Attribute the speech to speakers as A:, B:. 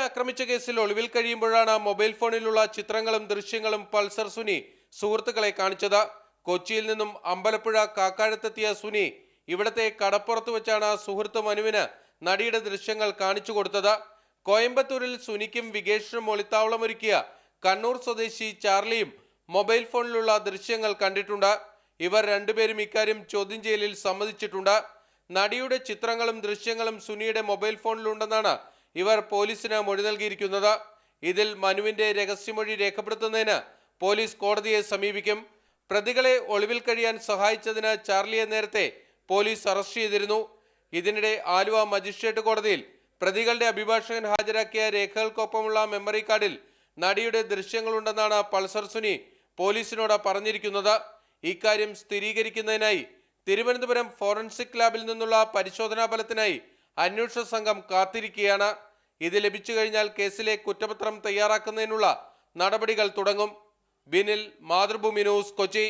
A: ആക്രമിച്ച കേസിൽ ഒളിവിൽ കഴിയുമ്പോഴാണ് മൊബൈൽ ഫോണിലുള്ള ചിത്രങ്ങളും ദൃശ്യങ്ങളും പൾസർ സുനി സുഹൃത്തുക്കളെ കാണിച്ചത്. കൊച്ചിയിൽ നിന്നും അമ്പലപ്പുഴ കാക്കാഴത്തെത്തിയ സുനി ഇവിടത്തെ കടപ്പുറത്ത് വെച്ചാണ് സുഹൃത്ത് മനുവിന് നടിയുടെ ദൃശ്യങ്ങൾ കാണിച്ചു കൊടുത്തത്. കോയമ്പത്തൂരിൽ സുനിക്കും വികേഷിനും ഒളിത്താവളമൊരുക്കിയ കണ്ണൂർ സ്വദേശി ചാർലിയും മൊബൈൽ ഫോണിലുള്ള ദൃശ്യങ്ങൾ കണ്ടിട്ടുണ്ട്. ഇവർ രണ്ടുപേരും ഇക്കാര്യം ചോദ്യം ചെയ്യലിൽ സമ്മതിച്ചിട്ടുണ്ട്. നടിയുടെ ചിത്രങ്ങളും ദൃശ്യങ്ങളും സുനിയുടെ മൊബൈൽ ഫോണിലുണ്ടെന്നാണ് ഇവർ പോലീസിന് മൊഴി നൽകിയിരിക്കുന്നത്. ഇതിൽ മനുവിന്റെ രഹസ്യമൊഴി രേഖപ്പെടുത്തുന്നതിന് പോലീസ് കോടതിയെ സമീപിക്കും. പ്രതികളെ ഒളിവിൽ കഴിയാൻ സഹായിച്ചതിന് ചാർലിയെ നേരത്തെ പോലീസ് അറസ്റ്റ് ചെയ്തിരുന്നു. ഇതിനിടെ ആലുവ മജിസ്ട്രേറ്റ് കോടതിയിൽ പ്രതികളുടെ അഭിഭാഷകൻ ഹാജരാക്കിയ രേഖകൾക്കൊപ്പമുള്ള മെമ്മറി കാർഡിൽ നടിയുടെ ദൃശ്യങ്ങളുണ്ടെന്നാണ് പൾസർ സുനി പോലീസിനോട് പറഞ്ഞിരിക്കുന്നത്. ഇക്കാര്യം സ്ഥിരീകരിക്കുന്നതിനായി തിരുവനന്തപുരം ഫോറൻസിക് ലാബിൽ നിന്നുള്ള പരിശോധനാ ഫലത്തിനായി അന്വേഷണ സംഘം കാത്തിരിക്കുകയാണ്. ഇത് ലഭിച്ചു കഴിഞ്ഞാൽ കേസിലെ കുറ്റപത്രം തയ്യാറാക്കുന്നതിനുള്ള നടപടികൾ തുടങ്ങും. ബിനിൽ, മാതൃഭൂമി ന്യൂസ്, കൊച്ചി.